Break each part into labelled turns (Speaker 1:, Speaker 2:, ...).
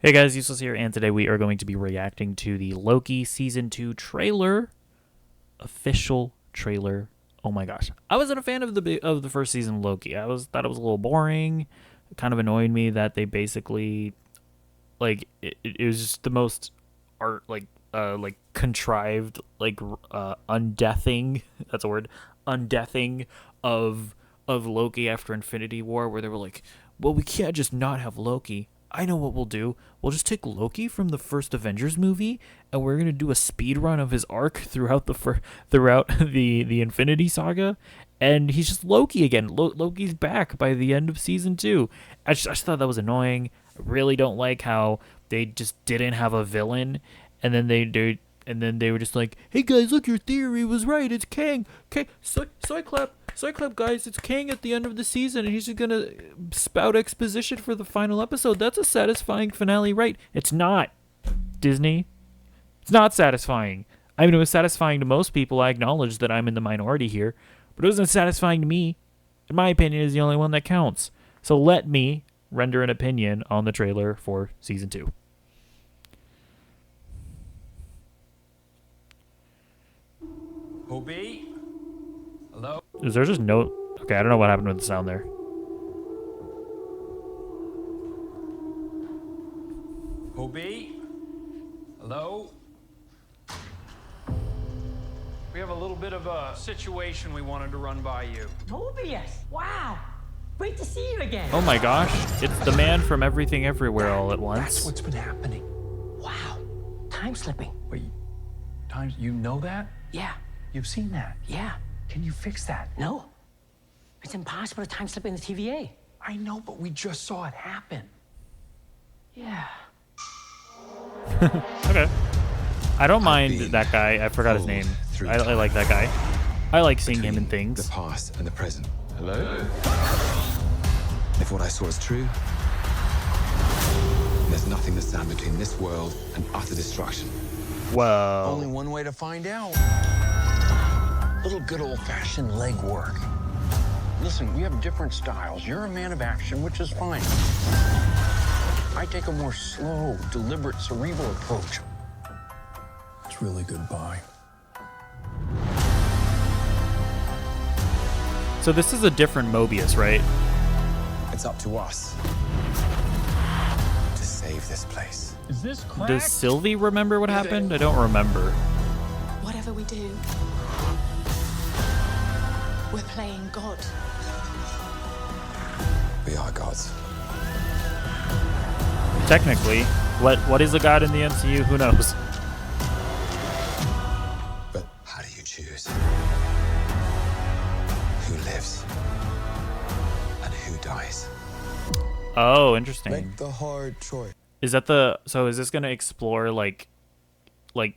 Speaker 1: Hey guys, Useless here, and today we are going to be reacting to the Loki Season 2 trailer. Official trailer. Oh my gosh. I wasn't a fan of the first season of Loki. Thought it was a little boring. It kind of annoyed me that they basically it was just the most art contrived undeathing, that's a word, undeathing of Loki after Infinity War, where they were like, well, we can't just not have Loki. I know what we'll do. We'll just take Loki from the first Avengers movie, and we're gonna do a speed run of his arc throughout the Infinity Saga, and he's just Loki again. Loki's back by the end of season 2. I just thought that was annoying. I really don't like how they just didn't have a villain, and then they were just like, "Hey guys, look, your theory was right. It's Kang. Cyclop, guys, it's Kang at the end of the season, and he's just gonna spout exposition for the final episode. That's a satisfying finale, right?" It's not, Disney. It's not satisfying. I mean, it was satisfying to most people. I acknowledge that I'm in the minority here, but it wasn't satisfying to me. In my opinion, is the only one that counts. So let me render an opinion on the trailer for season 2.
Speaker 2: Hobie? Hello?
Speaker 1: Is there just no... Okay, I don't know what happened with the sound there.
Speaker 2: Hobie? Hello? We have a little bit of a situation we wanted to run by you.
Speaker 3: Mobius! Wow! Great to see you again!
Speaker 1: Oh my gosh, it's the man from Everything Everywhere all at once.
Speaker 4: That's what's been happening.
Speaker 3: Wow! Time slipping.
Speaker 4: Wait, times you know that?
Speaker 3: Yeah,
Speaker 4: You've seen that?
Speaker 3: yeah.
Speaker 4: Can you fix that?
Speaker 3: No. It's impossible to time slip in the TVA.
Speaker 4: I know, but we just saw it happen.
Speaker 3: Yeah.
Speaker 1: Okay. I don't mind that guy. I forgot his name. I like that guy. I like seeing him in
Speaker 5: The
Speaker 1: things.
Speaker 5: past and the present. Hello? If what I saw is true, there's nothing that stands between this world and utter destruction.
Speaker 4: Only
Speaker 1: Whoa.
Speaker 4: one way to find out. Little good old-fashioned leg work. Listen, we have different styles. You're a man of action, which is fine. I take a more slow, deliberate, cerebral approach. It's really goodbye.
Speaker 1: So this is a different Mobius, right?
Speaker 5: It's up to us to save this place.
Speaker 2: Is this crack?
Speaker 1: Does Sylvie remember what happened? I don't remember.
Speaker 6: Whatever we do, we're playing God.
Speaker 5: We are gods.
Speaker 1: Technically, what is a god in the MCU? Who knows?
Speaker 5: But how do you choose? Who lives? And who dies?
Speaker 1: Oh, interesting.
Speaker 5: Make the hard choice.
Speaker 1: Is this gonna explore like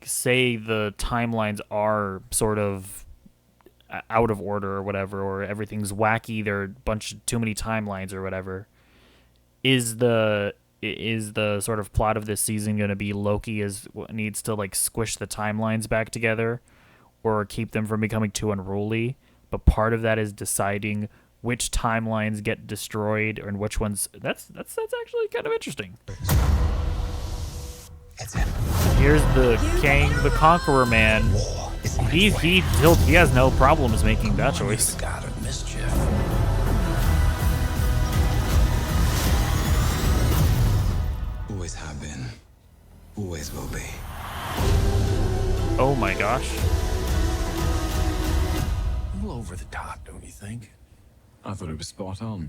Speaker 1: say the timelines are sort of out of order or whatever, or everything's wacky, there are too many timelines or whatever. Is the sort of plot of this season going to be Loki needs to like squish the timelines back together or keep them from becoming too unruly, but part of that is deciding which timelines get destroyed and which ones... That's actually kind of interesting.
Speaker 5: It's him.
Speaker 1: Here's the Kang the Conqueror man. He has no problems making that choice.
Speaker 4: God of mischief.
Speaker 5: Always have been. Always will be.
Speaker 1: Oh my gosh.
Speaker 4: A little over the top, don't you think?
Speaker 5: I thought it was spot on.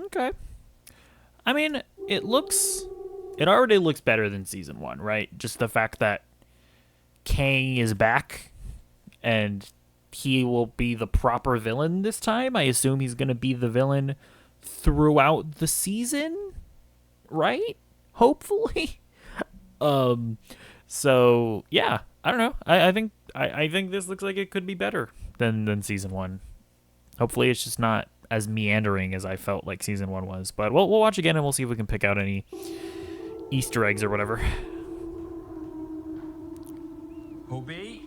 Speaker 1: Okay. I mean, it already looks better than season 1, right? Just the fact that Kang is back and he will be the proper villain this time. I assume he's going to be the villain throughout the season, right? Hopefully. So yeah, I don't know. I think this looks like it could be better than season 1. Hopefully it's just not as meandering as I felt like season 1 was. But we'll watch again and we'll see if we can pick out any Easter eggs or whatever.
Speaker 2: Hobie?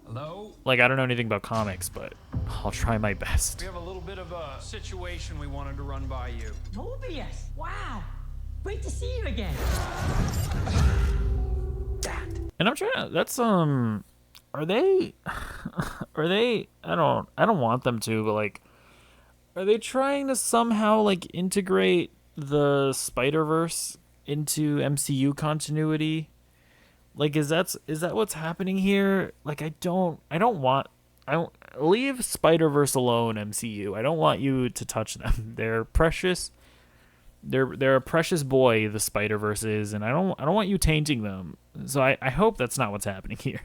Speaker 2: Hello?
Speaker 1: Like, I don't know anything about comics, but I'll try my best.
Speaker 2: We have a little bit of a situation we wanted to run by you.
Speaker 3: Mobius! Wow! Great to see you again.
Speaker 1: And I'm trying to, that's are they I don't want them to, but like, are they trying to somehow like integrate the Spider-Verse into MCU continuity? Like, is that what's happening here? Like, I don't leave Spider-Verse alone, MCU. I don't want you to touch them. They're precious. They're a precious boy, the Spider-Verse is, and I don't want you tainting them. So I hope that's not what's happening here.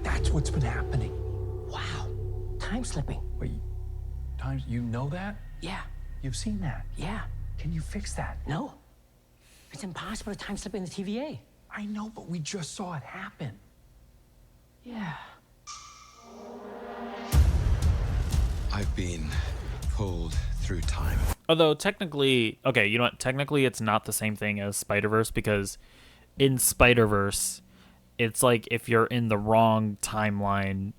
Speaker 4: That's what's been happening.
Speaker 3: Wow. Time slipping.
Speaker 4: Wait, times you know that?
Speaker 3: Yeah.
Speaker 4: You've seen that?
Speaker 3: Yeah.
Speaker 4: Can you fix that?
Speaker 3: No. It's impossible to time slip in the TVA.
Speaker 4: I know, but we just saw it happen.
Speaker 3: Yeah.
Speaker 5: I've been pulled through time.
Speaker 1: Although technically, okay, you know what? Technically, it's not the same thing as Spider-Verse, because in Spider-Verse, it's like if you're in the wrong timeline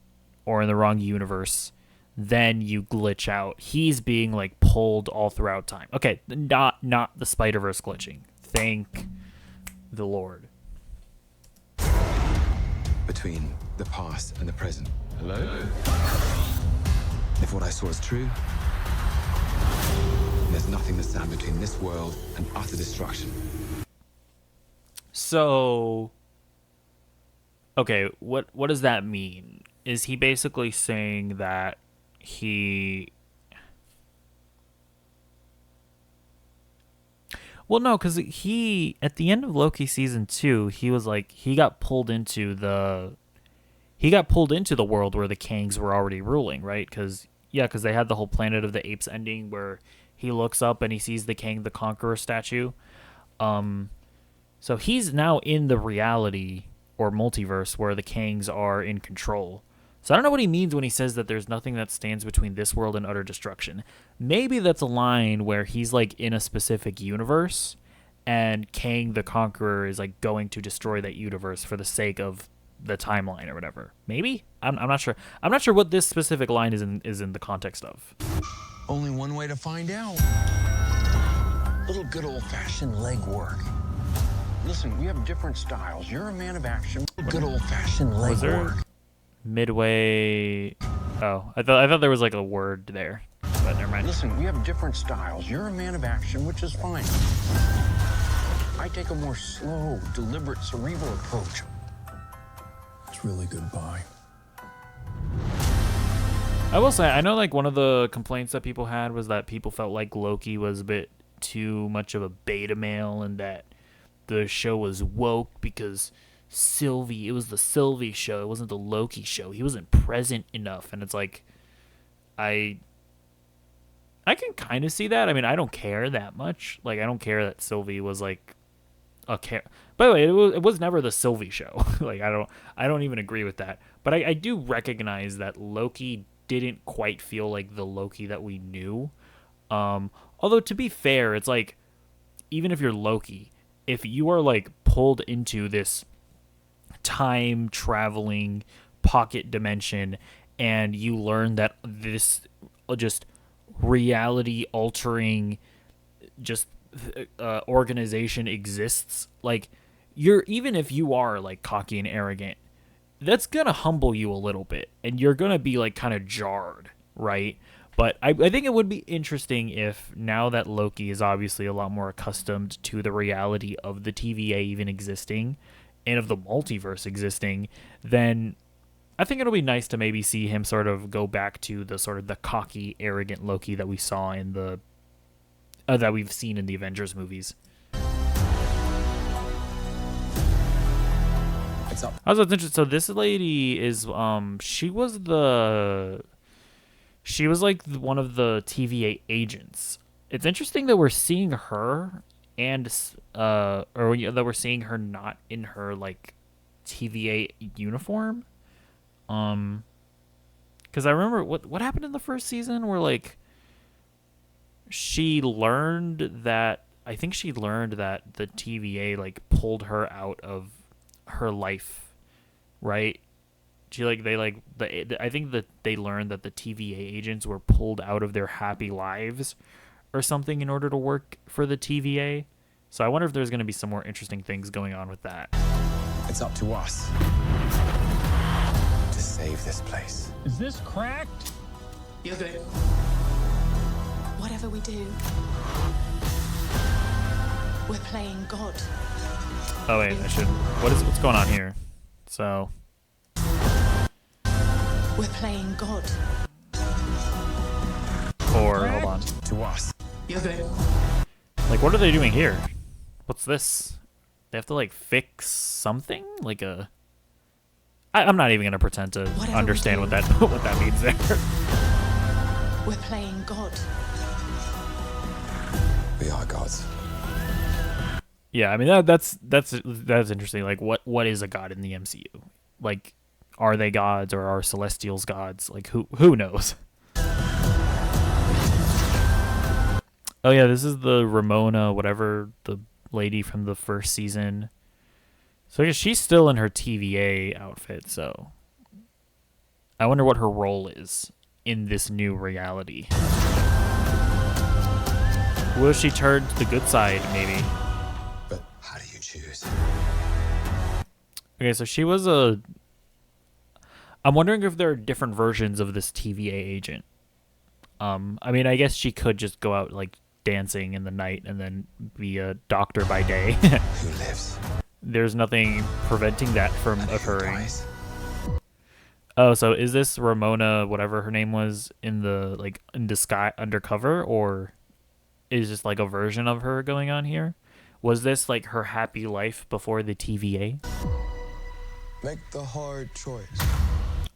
Speaker 1: or in the wrong universe, then you glitch out. He's being like pulled all throughout time. Okay, not the Spider-Verse glitching. Thank the Lord.
Speaker 5: Between the past and the present. Hello? If what I saw is true, there's nothing to stand between this world and utter destruction.
Speaker 1: So, okay, what does that mean? Is he basically saying that he... Well, no, because he, at the end of Loki season 2, he was like, he got pulled into the world where the Kangs were already ruling, right? Because they had the whole Planet of the Apes ending where he looks up and he sees the Kang the Conqueror statue. So he's now in the reality or multiverse where the Kangs are in control. So I don't know what he means when he says that there's nothing that stands between this world and utter destruction. Maybe that's a line where he's like in a specific universe and Kang the Conqueror is like going to destroy that universe for the sake of the timeline or whatever. Maybe? I'm not sure. I'm not sure what this specific line is in the context of.
Speaker 4: Only one way to find out. Little good old-fashioned leg work. Listen, we have different styles. You're a man of action. Good old-fashioned leg
Speaker 1: Was there
Speaker 4: work.
Speaker 1: midway? Oh, I thought there was like a word there, but never mind.
Speaker 4: Listen, we have different styles. You're a man of action, which is fine. I take a more slow, deliberate, cerebral approach. It's really goodbye.
Speaker 1: I will say, I know like one of the complaints that people had was that people felt like Loki was a bit too much of a beta male and that the show was woke because Sylvie, it was the Sylvie show, it wasn't the Loki show. He wasn't present enough, and it's like, I can kind of see that. I mean, I don't care that much. Like, I don't care that Sylvie was like a By the way, it was never the Sylvie show. Like, I don't even agree with that. But I do recognize that Loki didn't quite feel like the Loki that we knew. Although to be fair, it's like, even if you're Loki, if you are like pulled into this time traveling pocket dimension and you learn that this just reality altering just organization exists, like, you're, even if you are like cocky and arrogant, that's gonna humble you a little bit and you're gonna be like kind of jarred, right? But I think it would be interesting if, now that Loki is obviously a lot more accustomed to the reality of the TVA even existing and of the multiverse existing, then I think it'll be nice to maybe see him sort of go back to the sort of the cocky, arrogant Loki that we saw in the that we've seen in the Avengers movies.
Speaker 5: It's up.
Speaker 1: I was interested. So this lady is she was like one of the TVA agents. It's interesting that we're seeing her and or that we're seeing her not in her like TVA uniform. Because I remember what happened in the first season where like she learned that, I think she learned that the TVA like pulled her out of her life, right? I think that they learned that the TVA agents were pulled out of their happy lives or something in order to work for the TVA. So I wonder if there's going to be some more interesting things going on with that.
Speaker 5: It's up to us to save this place.
Speaker 2: Is this cracked?
Speaker 6: Whatever we do, we're playing God.
Speaker 1: Oh wait, what's going on here? So
Speaker 6: We're playing God.
Speaker 1: or hold on.
Speaker 5: To us.
Speaker 1: Like what are they doing here? What's this? They have to like fix something? Like I'm not even gonna pretend to
Speaker 6: Whatever we
Speaker 1: understand
Speaker 6: do.
Speaker 1: what that means there.
Speaker 6: We're playing God.
Speaker 5: We are gods.
Speaker 1: Yeah, I mean that's interesting. Like what is a god in the MCU? Like are they gods or are celestials gods? Like who knows? Oh yeah, this is the Ramona, whatever, the lady from the first season. So I guess she's still in her TVA outfit, so I wonder what her role is in this new reality. Will she turn to the good side, maybe?
Speaker 5: But how do you choose?
Speaker 1: Okay, so she was I'm wondering if there are different versions of this TVA agent. I mean, I guess she could just go out like dancing in the night and then be a doctor by day.
Speaker 5: Who lives?
Speaker 1: There's nothing preventing that from
Speaker 5: And who
Speaker 1: occurring.
Speaker 5: dies?
Speaker 1: Oh, so is this Ramona, whatever her name was, in the like in disguise undercover, or is this like a version of her going on here? Was this like her happy life before the TVA?
Speaker 5: Make the hard choice.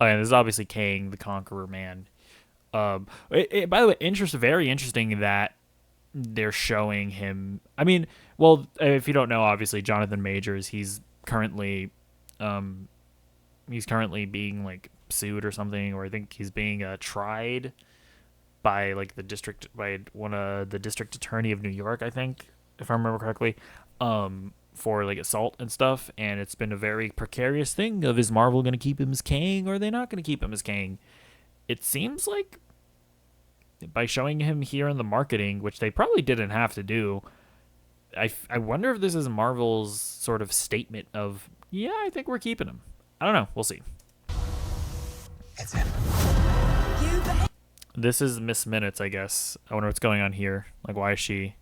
Speaker 1: Oh, and this is obviously Kang, the Conqueror Man. By the way, very interesting that they're showing him. I mean, well, if you don't know, obviously Jonathan Majors, he's currently being like sued or something, or I think he's being tried by like the district attorney of New York, I think, if I remember correctly, for like assault and stuff. And it's been a very precarious thing of, is Marvel going to keep him as Kang or are they not going to keep him as Kang? It seems like by showing him here in the marketing, which they probably didn't have to do, I wonder if this is Marvel's sort of statement of, yeah, I think we're keeping him. I don't know. We'll see.
Speaker 5: It's him.
Speaker 1: This is Miss Minutes, I guess. I wonder what's going on here. Like, why is she,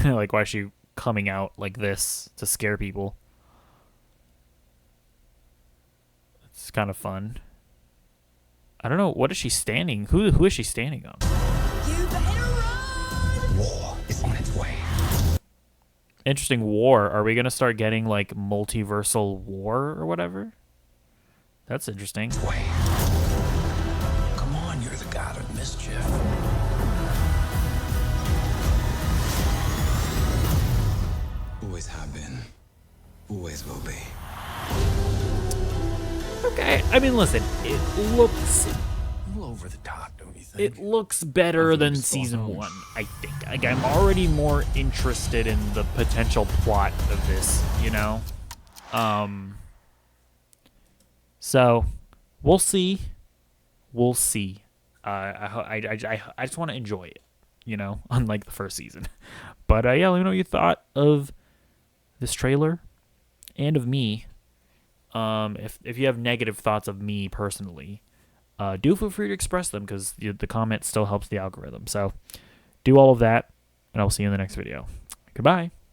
Speaker 1: like, why is she coming out like this to scare people? It's kind of fun. I don't know. What is she standing? Who is she standing on?
Speaker 5: War is on its way.
Speaker 1: Interesting. War. Are we gonna start getting like multiversal war or whatever? That's interesting.
Speaker 5: Way.
Speaker 4: Come on, you're the god of mischief.
Speaker 5: Always have been. Always will be.
Speaker 1: Okay. I mean, listen. It looks
Speaker 4: A little over the top, don't you think?
Speaker 1: It looks better than season 1, I think. Like, I'm already more interested in the potential plot of this, you know? So, we'll see. We'll see. I just want to enjoy it, you know? Unlike the first season. But, yeah, let me know what you thought of this trailer and of me. If you have negative thoughts of me personally, do feel free to express them, because the comment still helps the algorithm. So do all of that, and I'll see you in the next video. Goodbye.